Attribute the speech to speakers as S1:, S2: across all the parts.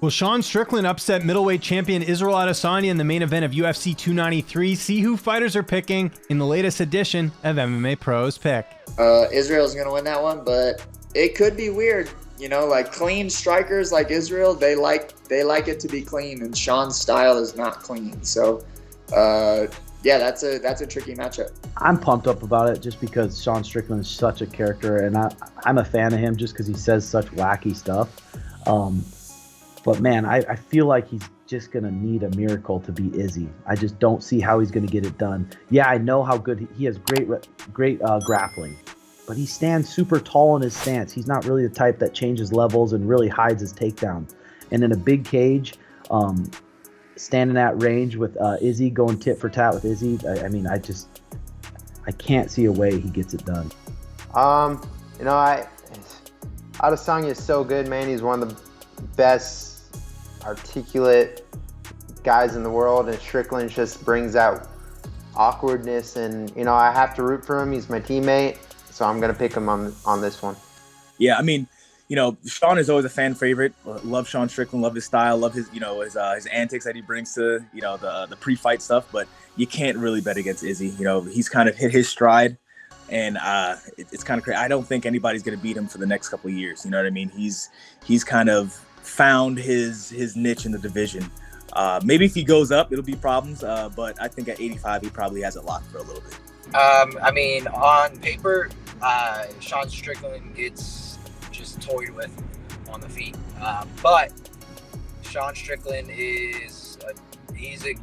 S1: Well, Sean Strickland upset middleweight champion Israel Adesanya in the main event of UFC 293. See who fighters are picking in the latest edition of MMA Pros Pick.
S2: Israel's going to win that one, but it could be weird. You know, like clean strikers like Israel, they like it to be clean, and Sean's style is not clean. So, yeah, that's a tricky matchup.
S3: I'm pumped up about it just because Sean Strickland is such a character, and I'm a fan of him just because he says such wacky stuff. But man, I feel like he's just gonna need a miracle to beat Izzy. I just don't see how he's gonna get it done. Yeah, I know how good he has. Great grappling, but he stands super tall in his stance. He's not really the type that changes levels and really hides his takedown. And in a big cage, standing at range with Izzy, going tit for tat with Izzy, I can't see a way he gets it done.
S4: Adesanya is so good, man. He's one of the best articulate guys in the world, and Strickland just brings out awkwardness, and I have to root for him. He's my teammate, so I'm gonna pick him on this one.
S5: Yeah, I mean, Sean is always a fan favorite. Love Sean Strickland, love his style, love his his antics that he brings to the pre-fight stuff, but you can't really bet against Izzy. He's kind of hit his stride, and it's kind of crazy. I don't think anybody's gonna beat him for the next couple of years. You know what I mean? He's kind of found his niche in the division. Maybe if he goes up, it'll be problems. But I think at 85, he probably has it locked for a little bit.
S6: I mean, on paper, Sean Strickland gets just toyed with on the feet. But Sean Strickland he's a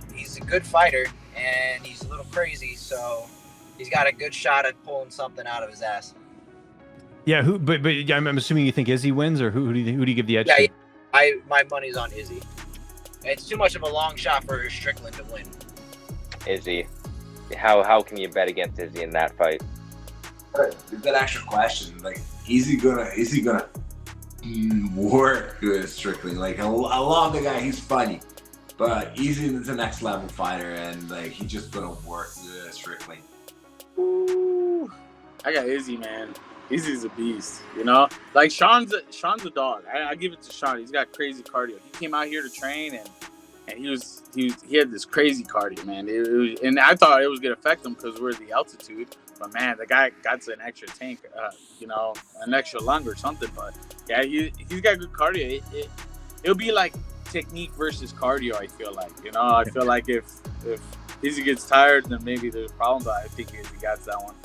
S6: good fighter, and he's a little crazy, so he's got a good shot at pulling something out of his ass.
S1: Yeah, but I'm assuming you think Izzy wins, or who do you give the edge to?
S6: My money's on Izzy. It's too much of a long shot for Strickland to win.
S7: Izzy. How can you bet against Izzy in that fight?
S8: That extra question, like, is he gonna work with Strickland? Like, I love the guy, he's funny, but Izzy's the next level fighter, and like he's just gonna work with Strickland.
S9: Ooh, I got Izzy, man. Izzy's a beast, Like Sean's a dog. I give it to Sean. He's got crazy cardio. He came out here to train, and he had this crazy cardio, man. And I thought it was gonna affect him because we're at the altitude. But man, the guy got an extra tank, an extra lung or something. But yeah, he's got good cardio. It'll be like technique versus cardio. I feel like, I feel like if Izzy gets tired, then maybe there's a problem. But I think Izzy got that one.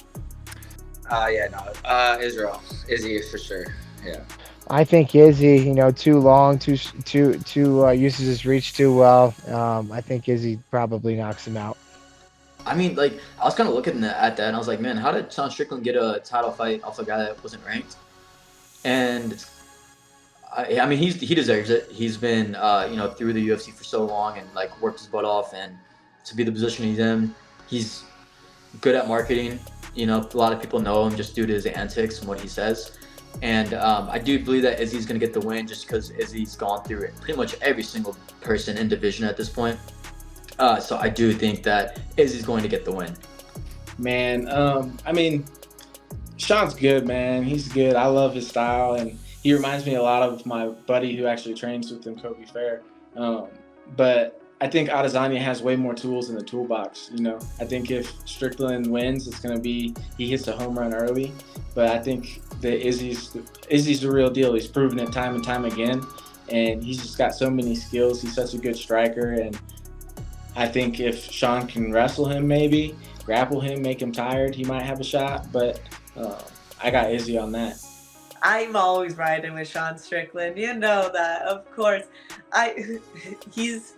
S6: Israel. Izzy for sure. Yeah.
S10: I think Izzy, too long, too uses his reach too well. I think Izzy probably knocks him out.
S11: I mean, like, I was kind of looking at that, and I was like, man, how did Sean Strickland get a title fight off a guy that wasn't ranked? And I mean, he deserves it. He's been, through the UFC for so long and like worked his butt off, and to be the position he's in, he's good at marketing. A lot of people know him just due to his antics and what he says. And I do believe that Izzy's going to get the win just because Izzy's gone through it. Pretty much every single person in division at this point. So I do think that Izzy's going to get the win.
S12: Man, I mean, Sean's good, man. He's good. I love his style, and he reminds me a lot of my buddy who actually trains with him, Kobe Fair. But I think Adesanya has way more tools in the toolbox. I think if Strickland wins, it's going to be he hits a home run early. But I think that Izzy's the real deal. He's proven it time and time again, and he's just got so many skills. He's such a good striker, and I think if Sean can wrestle him, maybe grapple him, make him tired, he might have a shot. But I got Izzy on that.
S13: I'm always riding with Sean Strickland. You know that, of course. He's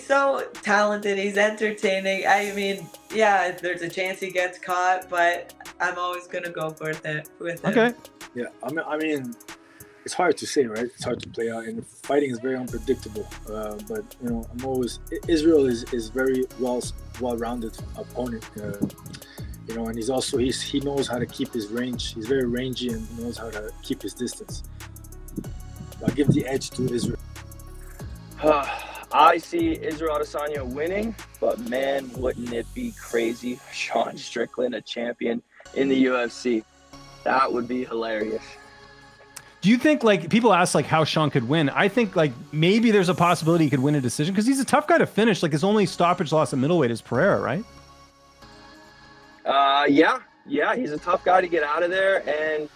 S13: so talented. He's entertaining. I mean, yeah, there's a chance he gets caught, but I'm always gonna go with him.
S1: Okay.
S14: Yeah, I mean, it's hard to say, right? It's hard to play out, and fighting is very unpredictable. But I'm always Israel is very well-rounded opponent. And he's also he knows how to keep his range. He's very rangy and knows how to keep his distance. I'll give the edge to Israel.
S15: I see Israel Adesanya winning, but man, wouldn't it be crazy? Sean Strickland, a champion in the UFC. That would be hilarious.
S1: Do you think, like, people ask like how Sean could win? I think like maybe there's a possibility he could win a decision because he's a tough guy to finish. Like his only stoppage loss at middleweight is Pereira, right?
S15: Yeah, he's a tough guy to get out of there. And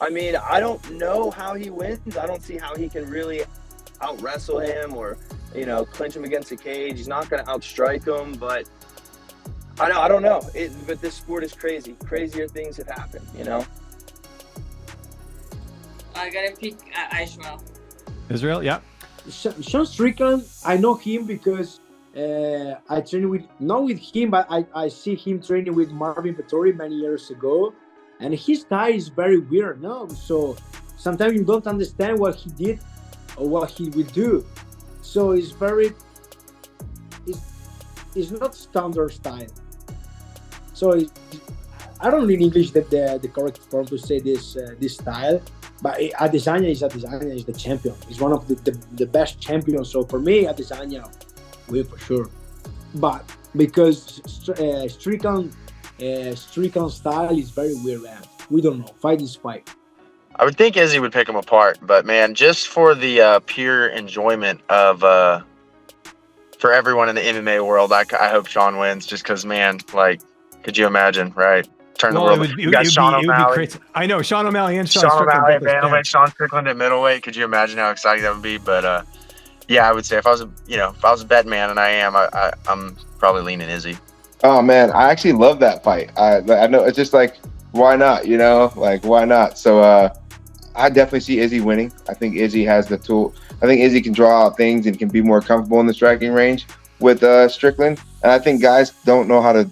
S15: I mean, I don't know how he wins. I don't see how he can really out wrestle him or, clinch him against the cage. He's not going to outstrike him, but I don't know. But this sport is crazy. Crazier things have happened,
S16: I gotta pick Ishmael.
S1: Israel, yeah.
S17: Sean Strickland, I know him because I trained not with him, but I see him training with Marvin Vettori many years ago, and his style is very weird, no? So sometimes you don't understand what he did or what he will do. So it's not standard style. So I don't know in English the correct form to say this style. But Adesanya is the champion. He's one of the best champions. So for me, Adesanya will for sure. But because Strickland style is very weird, man. We don't know. Fight is fight.
S18: I would think Izzy would pick him apart, but man, just for the pure enjoyment of for everyone in the MMA world, I hope Sean wins. Just because, man, like, could you imagine, right? Turn the world. You got Sean O'Malley.
S1: I know Sean O'Malley and
S18: Sean O'Malley at bantamweight, Sean Strickland at middleweight. Could you imagine how exciting that would be? But yeah, I would say if I was a bet man, and I am, I'm probably leaning Izzy.
S19: Oh man, I actually love that fight. I know it's just like, why not? Like why not? So I definitely see Izzy winning. I think Izzy has the tool. I think Izzy can draw out things and can be more comfortable in the striking range with Strickland. And I think guys don't know how to.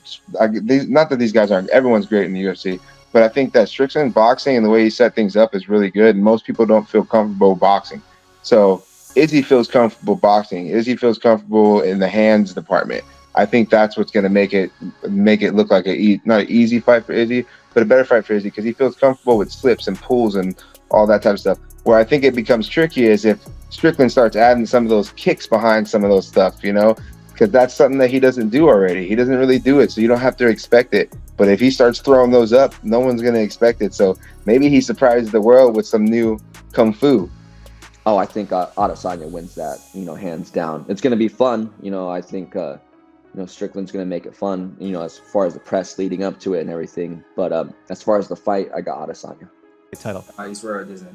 S19: Not that these guys aren't. Everyone's great in the UFC, but I think that Strickland boxing and the way he set things up is really good. And most people don't feel comfortable boxing. So Izzy feels comfortable boxing. Izzy feels comfortable in the hands department. I think that's what's going to make it look like not an easy fight for Izzy, but a better fight for Izzy because he feels comfortable with slips and pulls and all that type of stuff. Where I think it becomes tricky is if Strickland starts adding some of those kicks behind some of those stuff, because that's something that he doesn't do already. He doesn't really do it, so you don't have to expect it. But if he starts throwing those up, no one's going to expect it. So maybe he surprises the world with some new kung fu.
S20: Oh, I think Adesanya wins that, hands down. It's going to be fun. I think, Strickland's going to make it fun, as far as the press leading up to it and everything. But as far as the fight, I got Adesanya.
S1: Title.
S5: I swear Adesanya.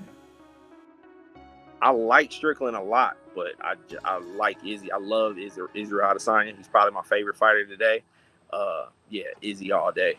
S21: I like Strickland a lot, but I like Izzy. I love Israel Adesanya. He's probably my favorite fighter today. Yeah, Izzy all day.